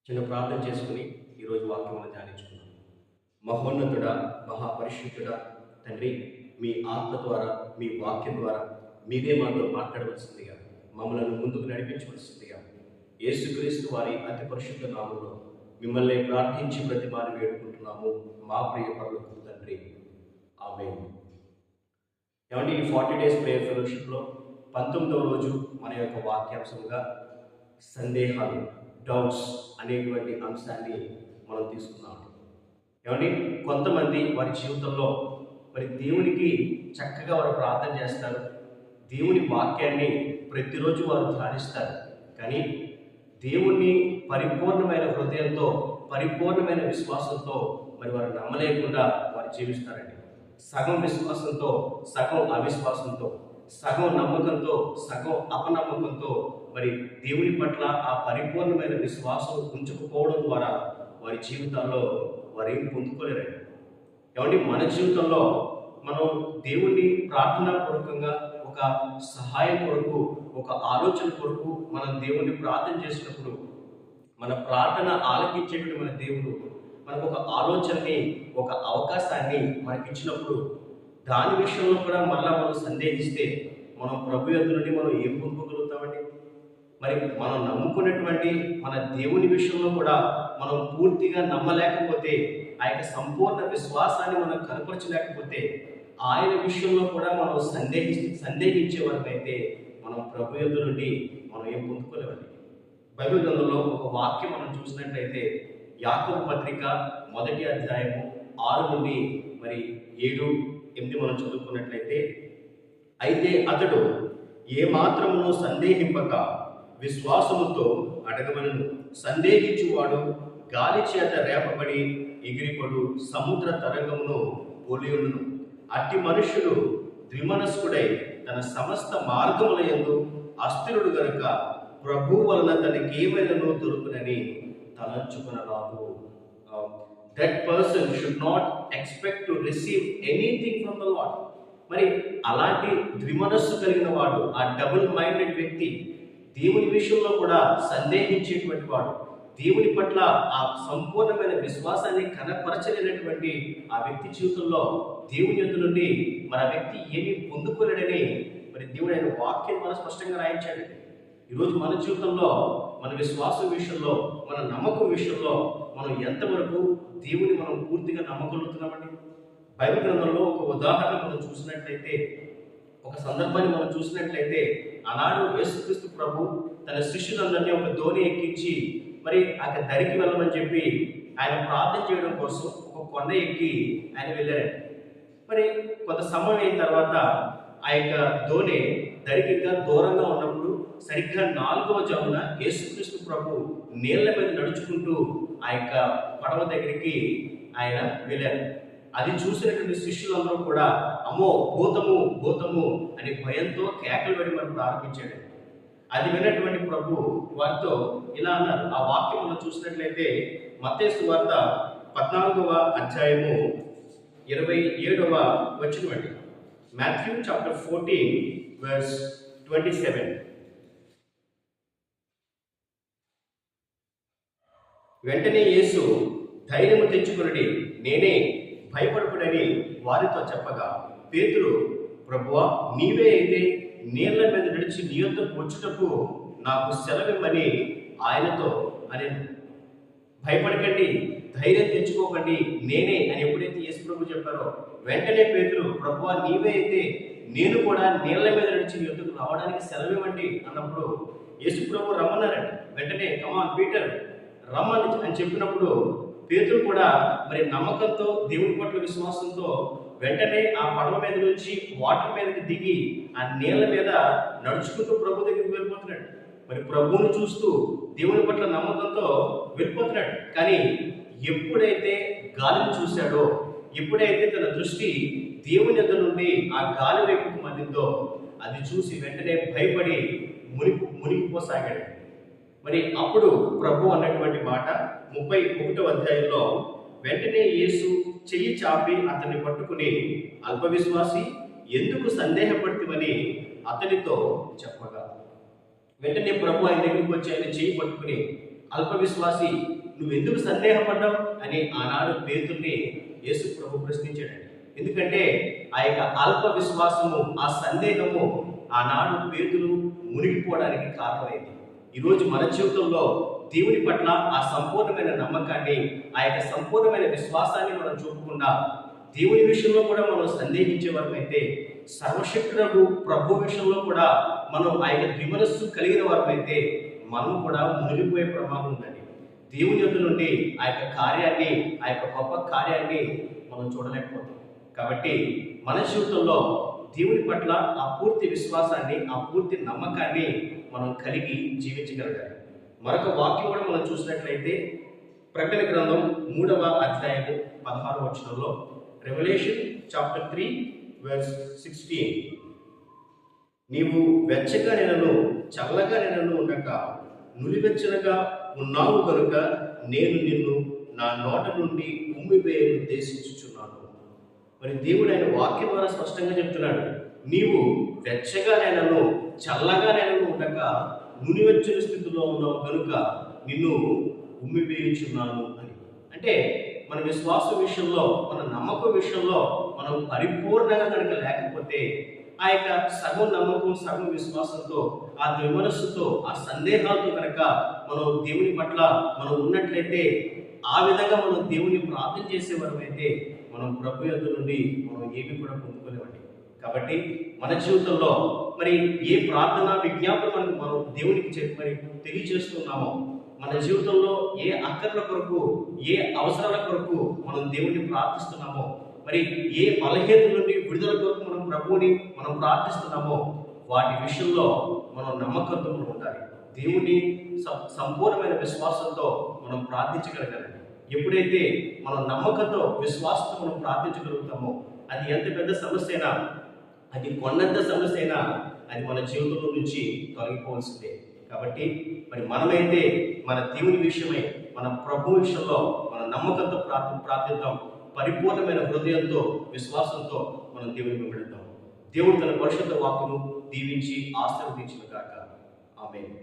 చిన్న ప్రార్థన చేసుకుని ఈరోజు వాక్యమును ధ్యానించుకున్నాం. మహోన్నతుడా, మహాపరిశుద్ధుడా తండ్రి, మీ ఆత్మ ద్వారా, మీ వాక్యం ద్వారా మీరే మాతో మాట్లాడవలసిందిగా, మమ్మల్ని ముందుకు నడిపించవలసిందిగా యేసుక్రీస్తు వారి అతి పరిశుద్ధ నామంలో మిమ్మల్ని ప్రార్థించి ప్రతిమాని వేడుకుంటున్నాము మా ప్రియ పరలోకపు తండ్రి. ఆమేన్. ఏమంటే ఈ 40 డేస్ ప్రేయర్ ఫెలోషిప్లో 19వ రోజు మన యొక్క వాక్యాంశంగా సందేహాలు, డౌట్స్ అనేటువంటి అంశాన్ని మనం తీసుకున్నాం. ఏమండి, కొంతమంది వారి జీవితంలో మరి దేవునికి చక్కగా వారు ప్రార్థన చేస్తారు, దేవుని వాక్యాన్ని ప్రతిరోజు వారు ధ్యానిస్తారు. కానీ దేవుణ్ణి పరిపూర్ణమైన హృదయంతో, పరిపూర్ణమైన విశ్వాసంతో మరి వారు నమ్మలేకుండా వారు జీవిస్తారండి. సగం విశ్వాసంతో, సగం అవిశ్వాసంతో, సగం నమ్మకంతో, సగం అపనమ్మకంతో మరి దేవుని పట్ల ఆ పరిపూర్ణమైన విశ్వాసం ఉంచకపోవడం ద్వారా వారి జీవితాల్లో వారు ఏం పొందుకోలేరండి. ఏమంటే మన జీవితంలో మనం దేవుణ్ణి ప్రార్థనాపూర్వకంగా ఒక సహాయం కొరకు, ఒక ఆలోచన కొరకు మనం దేవుణ్ణి ప్రార్థన చేసినప్పుడు, మన ప్రార్థన ఆలకించేటువంటి మన దేవుడు మనకు ఒక ఆలోచనని, ఒక అవకాశాన్ని మనకి ఇచ్చినప్పుడు దాని విషయంలో కూడా మళ్ళా మనం సందేహిస్తే మనం ప్రభు యొద్ద నుండి మనం ఏం పొందుకోగలుగుతామండి? మరి మనం నమ్ముకున్నటువంటి మన దేవుని విషయంలో కూడా మనం పూర్తిగా నమ్మలేకపోతే, ఆ యొక్క సంపూర్ణ విశ్వాసాన్ని మనం కనపరచలేకపోతే, ఆయన విషయంలో కూడా మనం సందేహించే వరకైతే మనం ప్రభు యొద్ద నుండి మనం ఏం పొందుకోలేమండి. బైబిల్ గ్రంథంలో ఒక వాక్యం మనం చూసినట్లయితే యాకోబు పత్రిక 1వ అధ్యాయము 6 నుండి మరి 7, 8 మనం చదువుకున్నట్లయితే, అయితే అతడు ఏమాత్రమును సందేహింపక విశ్వాసముతో అడగవలను. సందేహించువాడు గాలి చేత రేపబడి ఎగిరిపడు సముద్ర తరంగమును పోలియుండును. అట్టి మనుష్యుడు ద్విమనస్కుడై తన సమస్త మార్గముల యందు అస్థిరుడు గనుక ప్రభు వలన తనకేమైనను దొరుకునని తలంచుకొనరాదు. That person should not expect to receive anything from the lord. మరి అలాంటి ద్విమనస్సు కలిగిన వాడు, ఆ డబుల్ మైండెడ్ వ్యక్తి, దేవుని విషయంలో కూడా సందేహించేటువంటి వాడు, దేవుని పట్ల ఆ సంపూర్ణమైన విశ్వాసాన్ని కనపరచలేనటువంటి ఆ వ్యక్తి జీవితంలో దేవుని యొద్ద నుండి మరి ఆ వ్యక్తి ఏమీ పొందుకోలేడని మరి దేవుడు ఆయన వాక్యం ద్వారా స్పష్టంగా రాయించాడు. ఈరోజు మన జీవితంలో, మన విశ్వాసం విషయంలో, మన నమ్మకం విషయంలో మనం ఎంతవరకు దేవుని మనం పూర్తిగా నమ్మగలుగుతున్నామండి? బైబిల్ గ్రంథంలో ఒక ఉదాహరణ మనం చూసినట్లయితే, ఒక సందర్భాన్ని మనం చూసినట్లయితే, ఆనాడు యేసుక్రీస్తు ప్రభు తన శిష్యులందరినీ ఒక దోణి ఎక్కించి మరి ఆ దరికి వెళ్ళమని చెప్పి ఆయన ప్రార్థన చేయడం కోసం ఒక కొండ ఎక్కి ఆయన వెళ్ళారండి. మరి కొంత సమయం అయిన తర్వాత ఆ యొక్క దోణి దరికి ఇంకా దూరంగా ఉన్నప్పుడు సరిగ్గా 4వ జామున యేసుక్రీస్తు ప్రభు నీళ్ల మీద నడుచుకుంటూ ఆ యొక్క పడవ దగ్గరికి ఆయన వెళ్ళారు. అది చూసినటువంటి శిష్యులందరూ కూడా అమ్మో భూతము భూతము అని భయంతో కేకలు పెట్టి మనం ప్రారంభించాడు. అది విన్నటువంటి ప్రభు వారితో ఇలా అన్నారు. ఆ వాక్యం మనం చూసినట్లయితే మత్తయి సువార్త 14వ అధ్యాయము 27వ వచనం అండి. Matthew chapter 14 verse 27. వెంటనే యేసు ధైర్యము తెచ్చుకొనుడి, నేనే, భయపడకుడని వారితో చెప్పగా, పేతురు, ప్రభువా, నీవే అయితే నీళ్ల మీద నడిచి నీ యొద్దకు వచ్చుటకు నాకు సెలవిమ్మని ఆయనతో అనెను. భయపడకండి, ధైర్యం తెచ్చుకోకండి, నేనే అని ఎప్పుడైతే యేసు ప్రభు చెప్పారో వెంటనే పేతురు, ప్రభువా, నీవే అయితే నేను కూడా నీళ్ల మీద నడిచి నీ యొద్దకు రావడానికి సెలవివ్వండి అన్నప్పుడు యేసు ప్రభు రమ్మన్నారండి. వెంటనే కమాన్ పీటర్ రమ్మని అని చెప్పినప్పుడు పేతురు కూడా మరి నమ్మకంతో, దేవుని పట్ల విశ్వాసంతో వెంటనే ఆ పడవ మీద నుంచి వాటర్ మీదకి దిగి ఆ నీళ్ల మీద నడుచుకుంటూ ప్రభు దగ్గరికి వెళ్ళిపోతున్నాడు. మరి ప్రభువును చూస్తూ దేవుని పట్ల నమ్మకంతో వెళ్ళిపోతున్నాడు. కానీ ఎప్పుడైతే గాలిని చూశాడో, ఎప్పుడైతే తన దృష్టి దేవుని యొద్ద నుండి ఆ గాలి వైపుకు మళ్ళిందో, అది చూసి వెంటనే భయపడి మునిగిపోసాగాడు. మరి అప్పుడు ప్రభు అన్నటువంటి మాట 31వ అధ్యాయంలో, వెంటనే యేసు చెయ్యి చాపి అతన్ని పట్టుకుని, అల్ప విశ్వాసి, ఎందుకు సందేహపడుతువని అతనితో చెప్పగా, వెంటనే ప్రభు ఆయన దగ్గరికి వచ్చి ఆయన చెయ్యి పట్టుకుని, అల్ప విశ్వాసి, నువ్వెందుకు సందేహపడ్డావు అని ఆనాడు పేతుర్ని యేసు ప్రభు ప్రశ్నించాడండి. ఎందుకంటే ఆ యొక్క అల్ప విశ్వాసము, ఆ సందేహము ఆనాడు పేతురు మునిగిపోవడానికి కారణమైంది. ఈరోజు మన జీవితంలో దేవుని పట్ల ఆ సంపూర్ణమైన నమ్మకాన్ని, ఆ యొక్క సంపూర్ణమైన విశ్వాసాన్ని మనం చూపకుండా దేవుని విషయంలో కూడా మనం సందేహించే వారమైతే, సర్వశక్తులకు ప్రభు విషయంలో కూడా మనం ఆ యొక్క ద్విమనస్సు కలిగిన వారమైతే మనం కూడా మునిగిపోయే ప్రమాదం ఉందండి. దేవుని యొద్ద నుండి ఆ యొక్క కార్యాన్ని, ఆ యొక్క గొప్ప కార్యాన్ని మనం చూడలేకపోతాం. కాబట్టి మన జీవితంలో దేవుని పట్ల ఆ పూర్తి విశ్వాసాన్ని, ఆ పూర్తి నమ్మకాన్ని మనం కలిగి జీవించగలగాలి. మరొక వాక్యం కూడా మనం చూసినట్లయితే ప్రకటన గ్రంథం 3వ అధ్యాయము 16వ వచనంలో, రెవల్యూషన్ చాప్టర్ 3 verse 16, నీవు వెచ్చగా నేనను చల్లగా నేనను ఉండక నులివెచ్చనగా ఉన్నావు కనుక నేను నిన్ను నా నోట నుండి ఉమ్మివేయను ఉద్దేశించుచున్నాను. మరి దేవుడు ఆయన వాక్యం ద్వారా స్పష్టంగా చెప్తున్నాడు, నీవు వెచ్చగా నేనను చల్లగా నేనను ఉండక నులివెచ్చని స్థితిలో ఉన్నావు కనుక నిన్ను ఉమ్మివేయుచున్నాను అని. అంటే మన విశ్వాస విషయంలో, మన నమ్మకం విషయంలో మనం పరిపూర్ణంగా కనుక లేకపోతే, ఆ యొక్క సగం నమ్మకం సగం విశ్వాసంతో, ఆ ద్విమనస్సుతో, ఆ సందేహాలతో కనుక మనం దేవుని పట్ల మనం ఉన్నట్లయితే, ఆ విధంగా మనం దేవుని ప్రార్థన చేసేవారమైతే మనం ప్రభు యొద్ద నుండి మనం ఏమి కూడా పొందుకోలేమండి. కాబట్టి మన జీవితంలో మరి ఏ ప్రార్థన విజ్ఞాపన మనం దేవునికి మరి తెలియజేస్తున్నామో, మన జీవితంలో ఏ అక్కర్ల కొరకు, ఏ అవసరాల కొరకు మనం దేవుణ్ణి ప్రార్థిస్తున్నామో, మరి ఏ బలహీనత నుండి విడుదల కొరకు మనం ప్రభువుని మనం ప్రార్థిస్తున్నామో, వాటి విషయంలో మనం నమ్మకంతో ఉండాలి. దేవుని సంపూర్ణమైన విశ్వాసంతో మనం ప్రార్థించగలగాలి. ఎప్పుడైతే మనం నమ్మకంతో, విశ్వాసంతో మనం ప్రార్థించగలుగుతామో, అది ఎంత పెద్ద సమస్య అయినా, అది కొండంత సమస్య అయినా అది మన జీవితంలో నుంచి తొలగిపోవాల్సిందే. కాబట్టి మరి మనమైతే మన దేవుని విషయమై, మన ప్రభు విషయంలో మన నమ్మకంతో ప్రార్థిద్దాం. పరిపూర్ణమైన హృదయంతో, విశ్వాసంతో మనం దేవుని వెళుతాం. దేవుడు తన పరిశుద్ధ వాక్కును దీవించి ఆశీర్వదించును గాక. ఆమేన్.